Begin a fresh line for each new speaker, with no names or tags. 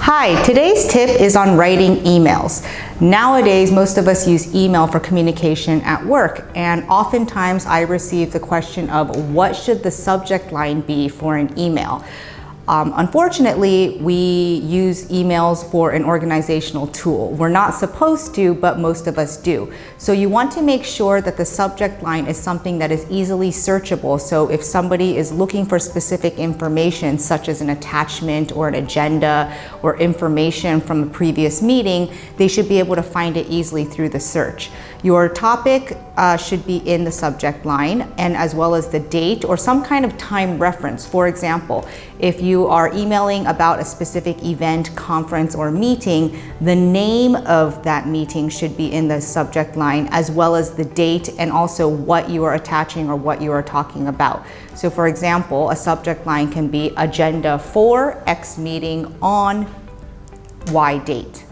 Hi, today's tip is on writing emails. Nowadays, most of us use email for communication at work, and oftentimes I receive the question of what should the subject line be for an email? Unfortunately, we use emails for an organizational tool. We're not supposed to, but most of us do. So you want to make sure that the subject line is something that is easily searchable. So if somebody is looking for specific information, such as an attachment or an agenda or information from a previous meeting, they should be able to find it easily through the search. Your topic should be in the subject line, and as well as the date or some kind of time reference. For example, if you are emailing about a specific event, conference, or meeting, the name of that meeting should be in the subject line, as well as the date and also what you are attaching or what you are talking about. So for example, a subject line can be agenda for X meeting on Y date.